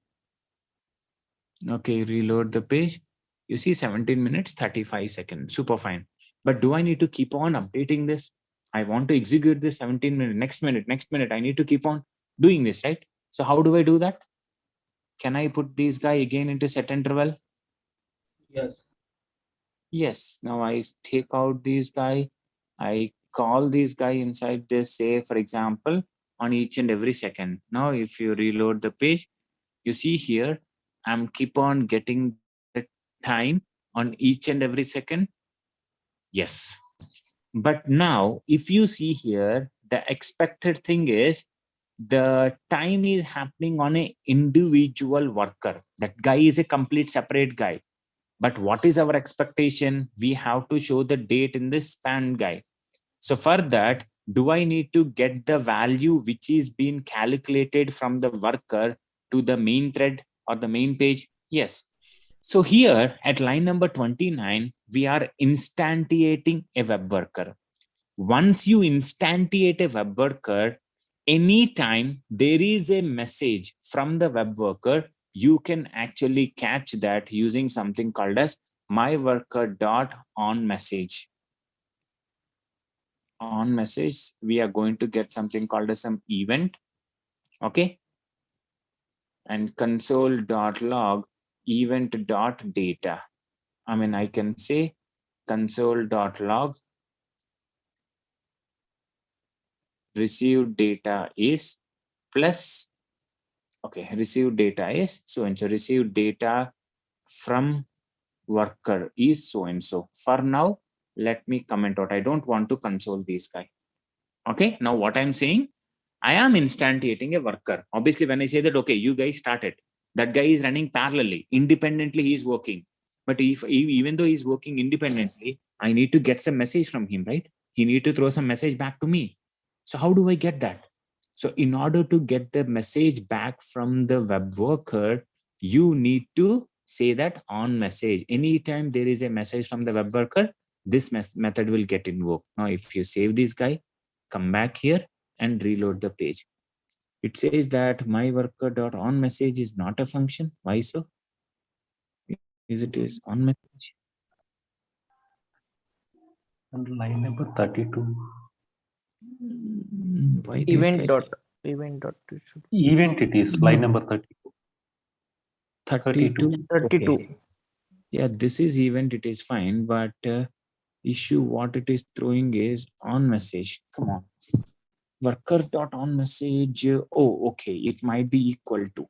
Okay, reload the page. You see 17 minutes, 35 seconds. Super fine. But do I need to keep on updating this? I want to execute this 17 minutes, next minute. I need to keep on doing this, right? So how do I do that? Can I put this guy again into set interval?
Yes.
Yes. Now I take out this guy. I call this guy inside this, say, for example, on each and every second. Now, if you reload the page, you see here, I'm keep on getting the time on each and every second. Yes. But now, if you see here, the expected thing is the time is happening on a individual worker. That guy is a complete separate guy. But what is our expectation? We have to show the date in this span guy. So for that, do I need to get the value which is being calculated from the worker to the main thread or the main page? Yes. So here at line number 29, we are instantiating a web worker. Once you instantiate a web worker, anytime there is a message from the web worker, you can actually catch that using something called as myWorker.onMessage. On message, we are going to get something called as some event. Okay. And console.log event.data. I mean, I can say console.log received data is plus, okay, received data is so and so, received data from worker is so and so. For now, let me comment out. I don't want to console this guy. Okay, now what I'm saying, I am instantiating a worker. Obviously, when I say that, okay, you guys started, that guy is running parallelly, independently, he is working. But if even though he's working independently, I need to get some message from him, right? He need to throw some message back to me. So how do I get that? So in order to get the message back from the web worker, you need to say that on message. Anytime there is a message from the web worker, this method will get invoked. Now, if you save this guy, come back here and reload the page. It says that myWorker.onMessage is not a function. Why so? Is it is on message?
And line number 32.
Why these
Event
guys-
dot it should
Event it is, line number 32.
32.
32.
Okay. Yeah, this is event, it is fine, but issue what it is throwing is on message. Come on. Worker.onMessage. Oh, okay. It might be equal to.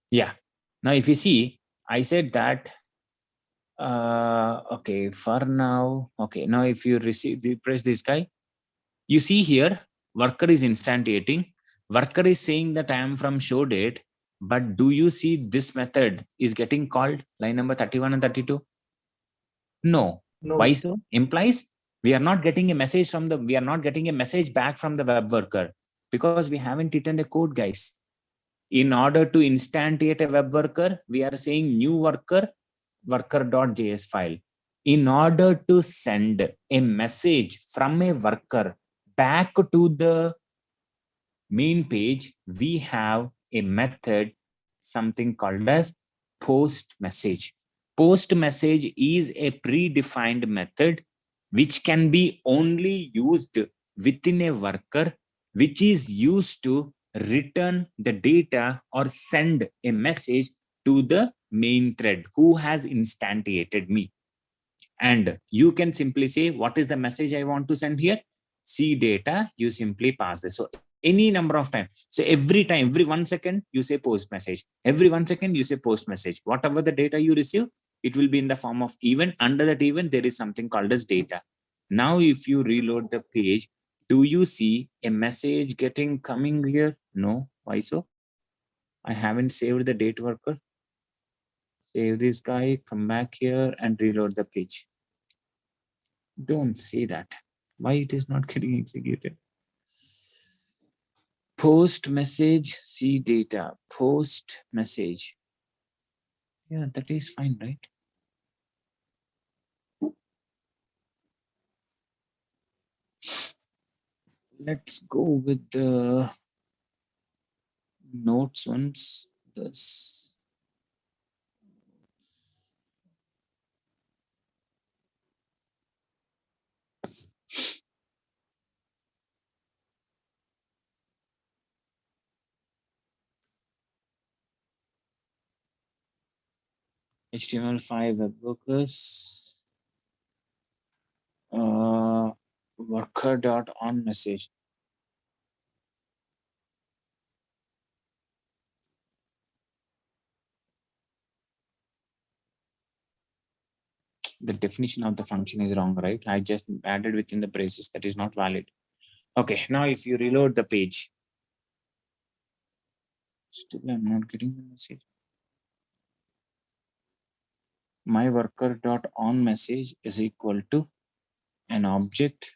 Yeah. Now, if you see, I said that. Okay, for now. Okay, now if you press this guy, you see here, worker is instantiating. Worker is saying that I am from show date, but do you see this method is getting called line number 31 and 32? No. Why so? Implies we are not getting a message from we are not getting a message back from the web worker because we haven't written a code, guys. In order to instantiate a web worker, we are saying new worker, worker.js file. In order to send a message from a worker back to the main page, we have a method, something called as post message. Post message is a predefined method which can be only used within a worker, which is used to return the data or send a message to the main thread who has instantiated me. And you can simply say, what is the message I want to send here? See data, you simply pass this. So any number of times. So every time, every 1 second, you say post message. Every 1 second, you say post message. Whatever the data you receive, it will be in the form of event. Under that event, there is something called as data. Now, if you reload the page, do you see a message coming here? No. Why so? I haven't saved the date worker. Save this guy, come back here and reload the page. Don't say that. Why it is not getting executed? Post message, see data, post message. Yeah, that is fine, right? let's go with the notes ones. This. HTML5 web workers. Worker.onMessage. The definition of the function is wrong, right? I just added within the braces. That is not valid. Okay, now if you reload the page, still I'm not getting the message. My worker.onMessage is equal to an object.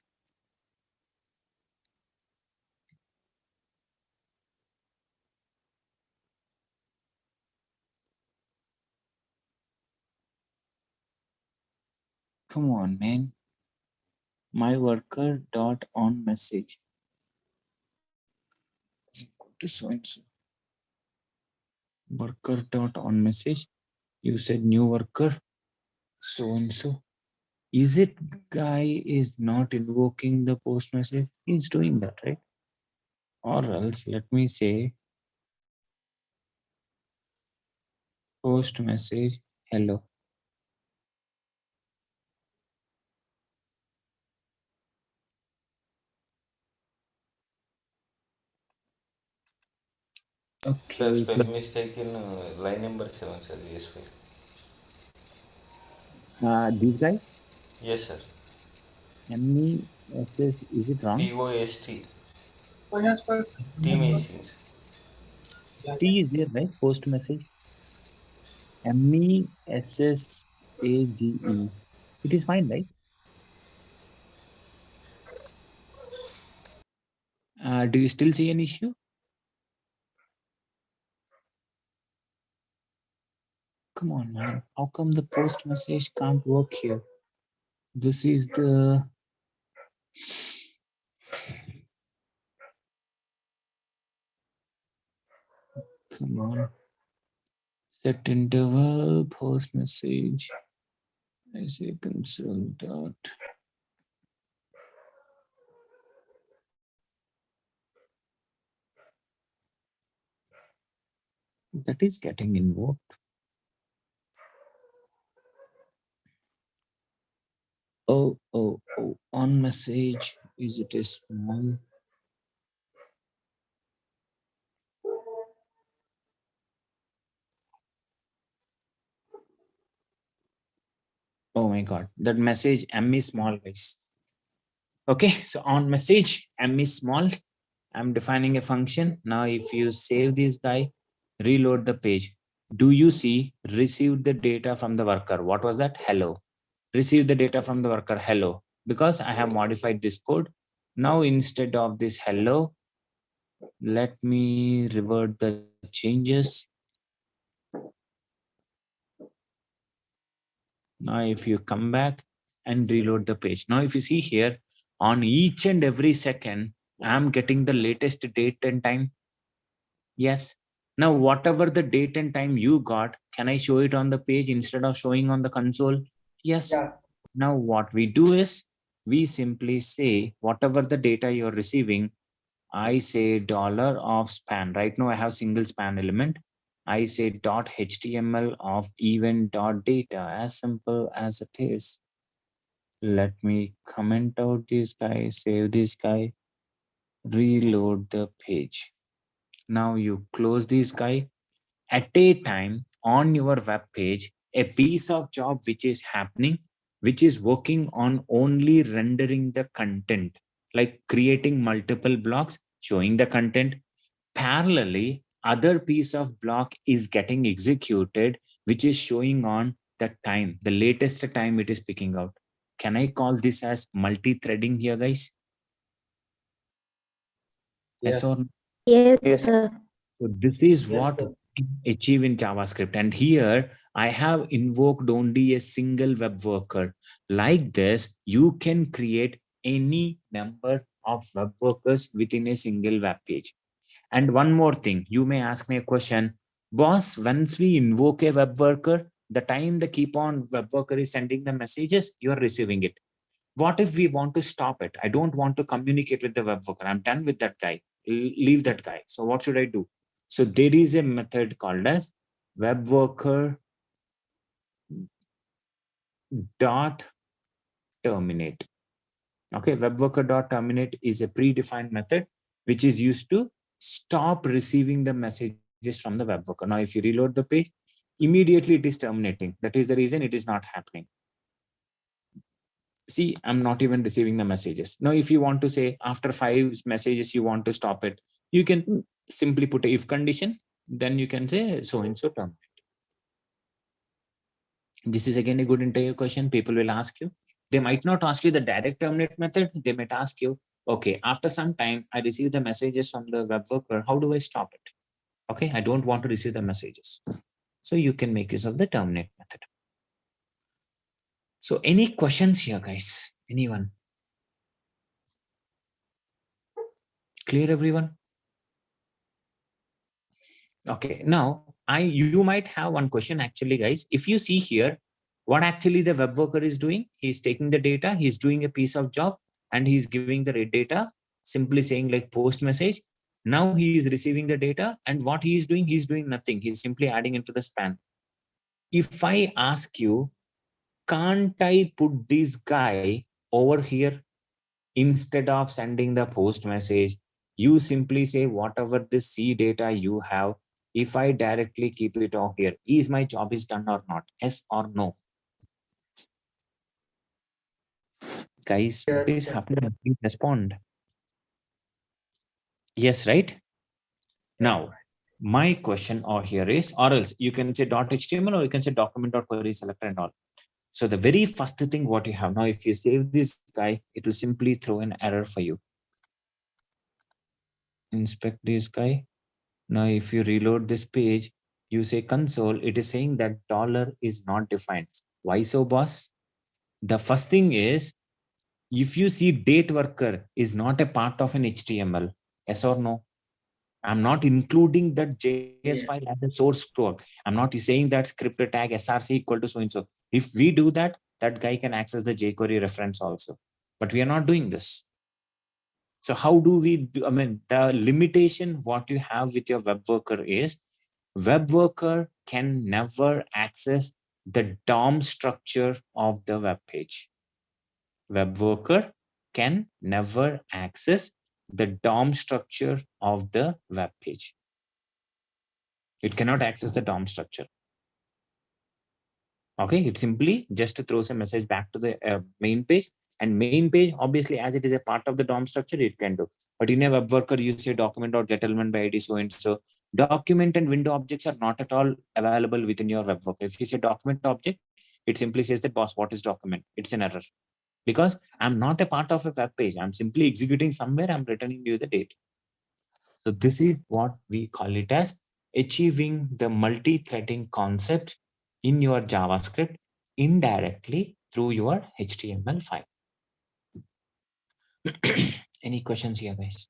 Come on, man. My worker.onMessage is equal to so and so. Worker.onMessage. You said new worker, so and so. Is it guy is not invoking the post message? He's doing that, right? Or else let me say post message hello.
Sir,
Okay.
spell mistake in line number 7, sir. Yes, sir.
This guy,
Yes, sir.
MESS, is it wrong?
POST. T machines.
T is there, right? Post message. MESSAGE. It is fine, right? Do you still see an issue? Come on, man. How come the post message can't work here? This is the. Come on. Set interval, post message. I say console dot. That is getting invoked. Oh, on message, is it a small? Oh my God, that message M is small, guys. Okay, so on message M is small. I'm defining a function. Now, if you save this guy, reload the page. Do you see receive the data from the worker? What was that? Hello. Receive the data from the worker. Hello. Because I have modified this code. Now, instead of this hello, let me revert the changes. Now, if you come back and reload the page. Now, if you see here, on each and every second, I'm getting the latest date and time. Yes. Now, whatever the date and time you got, can I show it on the page instead of showing on the console? Yes. Now, what we do is we simply say whatever the data you're receiving, I say dollar of span. Right now, I have single span element. I say dot HTML of event dot data, as simple as it is. Let me comment out this guy, save this guy, reload the page. Now you close this guy. At a time on your web page, a piece of job which is happening, which is working on only rendering the content, like creating multiple blocks, showing the content. Parallelly, other piece of block is getting executed, which is showing on the time, the latest time it is picking out. Can I call this as multi-threading here, guys? Yes or no?
Yes,
Yes.
sir.
So this is what we achieve in JavaScript. And here I have invoked only a single web worker. Like this, you can create any number of web workers within a single web page. And one more thing, you may ask me a question, boss, once we invoke a web worker, the time the keep on web worker is sending the messages, you are receiving it. What if we want to stop it? I don't want to communicate with the web worker. I'm done with that guy. Leave that guy. So what should I do? So there is a method called as web worker dot terminate. Okay, web worker dot terminate is a predefined method which is used to stop receiving the messages from the web worker. Now, if you reload the page, immediately it is terminating. That is the reason it is not happening. See, I'm not even receiving the messages. Now, if you want to say after 5 messages, you want to stop it, you can simply put a if condition, then you can say so-and-so terminate. This is again a good interview question. People will ask you. They might not ask you the direct terminate method. They might ask you, okay, after some time, I receive the messages from the web worker. How do I stop it? Okay, I don't want to receive the messages. So you can make use of the terminate method. So any questions here, guys? Anyone? Clear, everyone? Okay, now you might have one question actually, guys. If you see here, what actually the web worker is doing, he's taking the data, he's doing a piece of job, and he's giving the data, simply saying like post message. Now he is receiving the data, and what he is doing, he's doing nothing. He's simply adding into the span. If I ask you, can't I put this guy over here instead of sending the post message? You simply say whatever the C data you have, if I directly keep it on here, is my job is done or not? Yes or no? Guys, what is happening? Please respond. Yes, right? Now, my question over here is, or else you can say .html or you can say document.query selector and all. So the very first thing what you have now, if you save this guy, it will simply throw an error for you. Inspect this guy. Now, if you reload this page, you say console, it is saying that dollar is not defined. Why so, boss? The first thing is, if you see date worker is not a part of an HTML, yes or no? I'm not including that JS file as a source code. I'm not saying that script tag src equal to so-and-so. If we do that, that guy can access the jQuery reference also. But we are not doing this. So how do we do? I mean, the limitation what you have with your web worker is web worker can never access the DOM structure of the web page. Web worker can never access the DOM structure of the web page. It cannot access the DOM structure. Okay, it simply just throws a message back to the main page, and main page, obviously, as it is a part of the DOM structure, it can do. But in a web worker, you say document.getElement by ID so and so. Document and window objects are not at all available within your web worker. If you say document object, it simply says that, boss, what is document? It's an error. Because I'm not a part of a web page. I'm simply executing somewhere. I'm returning you the date. So this is what we call it as achieving the multi-threading concept in your JavaScript indirectly through your HTML file. Any questions here, guys?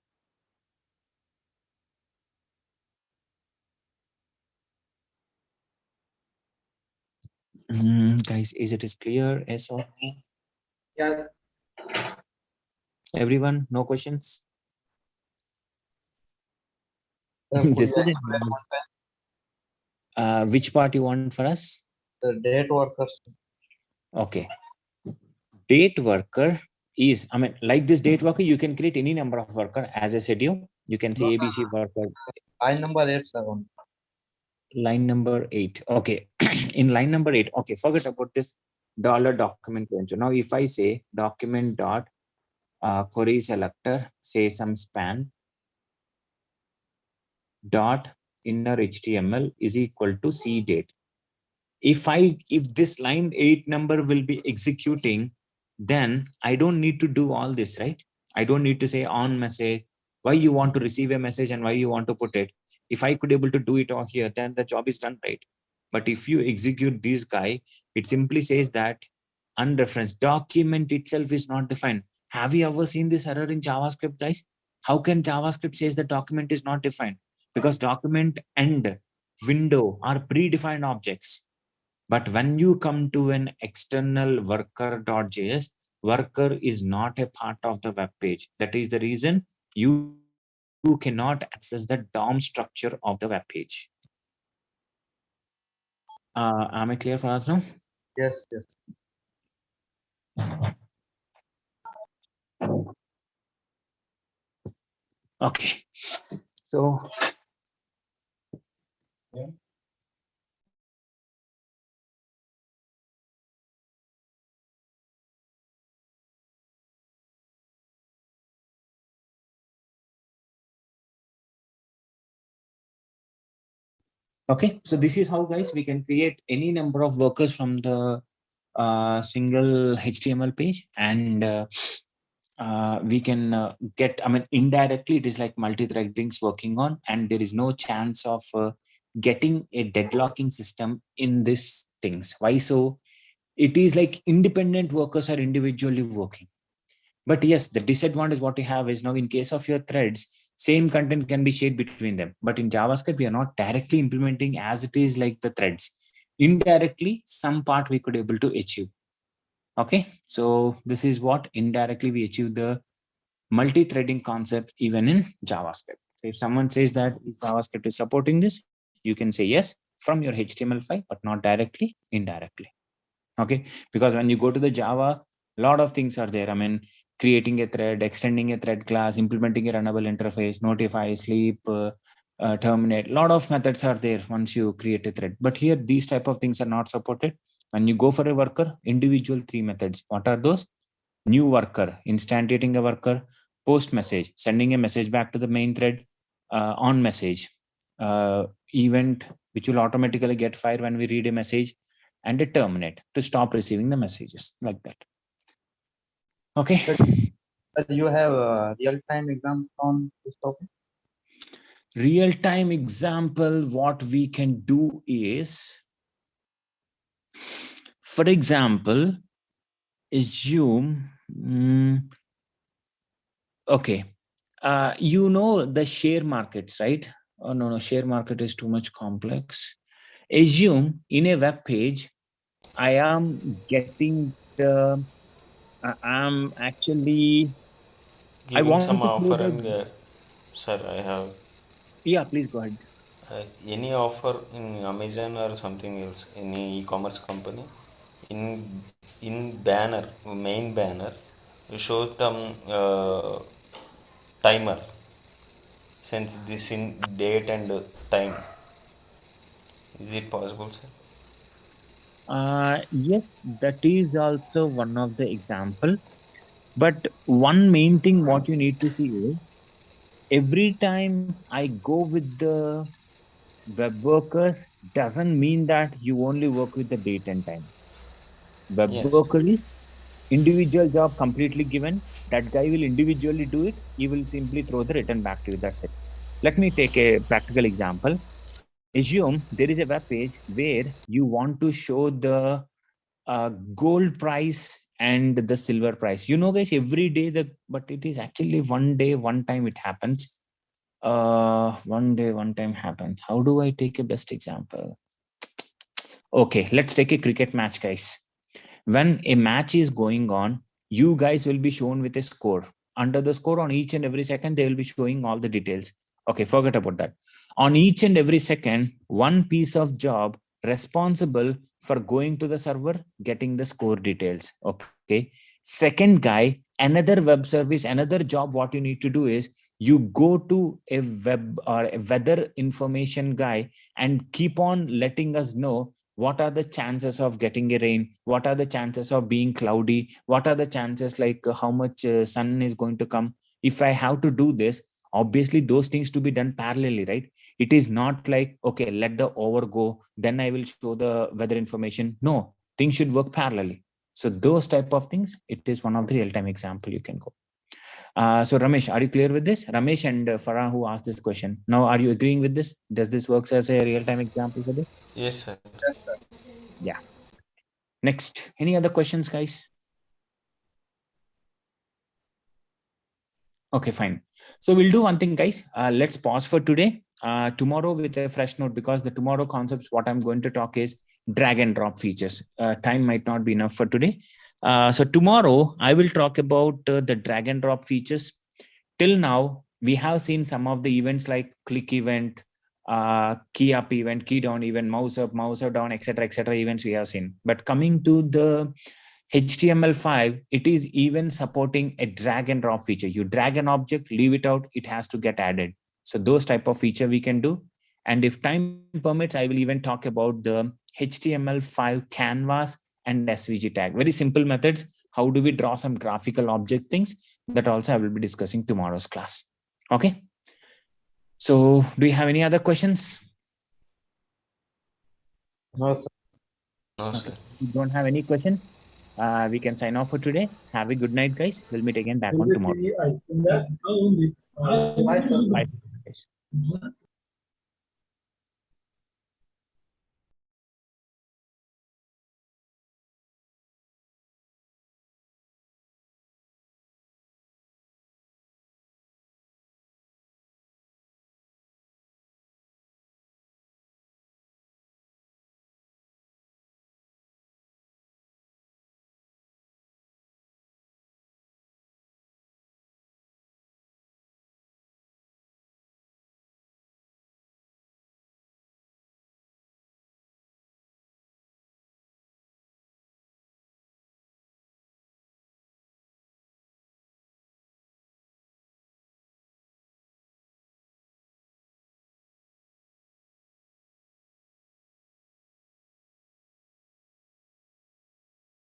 Guys, is it clear? Yes or no?
Yes.
Everyone, no questions?
Could
This
you
is
explain one time?
which part you want for us?
The date workers.
Okay. Date worker is, I mean, like this date worker, you can create any number of worker as I said you. You can say ABC worker.
Line number 8, sir.
Line number 8. Okay. In line number 8, okay, forget about this $document. Now, if I say document dot query selector, say some span dot inner HTML is equal to C date. If this line 8 number will be executing, then I don't need to do all this, right? I don't need to say on message, why you want to receive a message and why you want to put it. If I could able to do it on here, then the job is done, right? But if you execute this guy, it simply says that unreferenced document itself is not defined. Have you ever seen this error in JavaScript, guys? How can JavaScript says the document is not defined? Because document and window are predefined objects. But when you come to an external worker.js, worker is not a part of the web page. That is the reason you cannot access the DOM structure of the web page. Am I clear for us now?
Yes, yes.
Okay. So okay, so this is how, guys, we can create any number of workers from the single HTML page, and we can get, I mean, indirectly, it is like multi-threadings working on, and there is no chance of getting a deadlocking system in these things. Why so? It is like independent workers are individually working. But yes, the disadvantage what you have is now in case of your threads, same content can be shared between them. But in JavaScript, we are not directly implementing as it is like the threads. Indirectly, some part we could able to achieve. Okay, so this is what indirectly we achieve the multi-threading concept even in JavaScript. So if someone says that JavaScript is supporting this, you can say yes from your HTML file, but not directly, indirectly. Okay, because when you go to the Java, a lot of things are there. I mean, creating a thread, extending a thread class, implementing a runnable interface, notify, sleep, terminate. A lot of methods are there once you create a thread. But here, these type of things are not supported. When you go for a worker, individual 3 methods. What are those? New worker, instantiating a worker, post message, sending a message back to the main thread, on message, event, which will automatically get fired when we read a message, and a terminate to stop receiving the messages, like that. Okay.
You have a real-time example on this topic?
Real-time example, what we can do is, for example, assume, okay, you know the share markets, right? Oh, no, share market is too much complex. Assume in a web page, I am getting the, I'm actually,
Giving
want
some
to show
offer
the,
and sir, I have
yeah, please go ahead.
any offer in Amazon or something else, any e-commerce company, in banner, main banner, you show some timer, since this in date and time. Is it possible, sir?
Yes, that is also one of the example. But one main thing what you need to see is, every time I go with the web workers doesn't mean that you only work with the date and time. Web
Yes.
worker is individual job completely given. That guy will individually do it. He will simply throw the return back to you. That's it. Let me take a practical example. Assume there is a web page where you want to show the gold price and the silver price. You know, guys, every day but it is actually one day, one time it happens. One day, one time happens. How do I take a best example? Okay, let's take a cricket match, guys. When a match is going on, you guys will be shown with a score. Under the score, on each and every second, they will be showing all the details. Okay, forget about that. On each and every second, one piece of job responsible for going to the server, getting the score details. Okay. Second guy, another web service, another job, what you need to do is you go to a web or a weather information guy and keep on letting us know what are the chances of getting a rain, what are the chances of being cloudy, what are the chances like how much sun is going to come. If I have to do this, obviously those things to be done parallelly, right? It is not like, okay, let the over go, then I will show the weather information. No, things should work parallelly. So those type of things, it is one of the real-time example you can go. So Ramesh, are you clear with this? Ramesh and Farah who asked this question. Now, are you agreeing with this? Does this work as a real-time example for this?
Yes, sir.
Yes, sir.
Yeah. Next, any other questions, guys? Okay, fine. So we'll do one thing, guys. Let's pause for today. Tomorrow with a fresh note, because the tomorrow concepts, what I'm going to talk is drag and drop features. Time might not be enough for today. So tomorrow I will talk about the drag and drop features. Till now, we have seen some of the events like click event, key up event, key down event, mouse up, mouse down, etc., events we have seen. But coming to the HTML5, it is even supporting a drag and drop feature. You drag an object, leave it out, it has to get added. So those type of feature we can do. And if time permits, I will even talk about the HTML5 canvas and SVG tag. Very simple methods. How do we draw some graphical object things? That also I will be discussing tomorrow's class. Okay. So do you have any other questions?
No, sir.
No, sir.
If you don't have any question, we can sign off for today. Have a good night, guys. We'll meet again back on tomorrow.
Bye, sir.
Bye.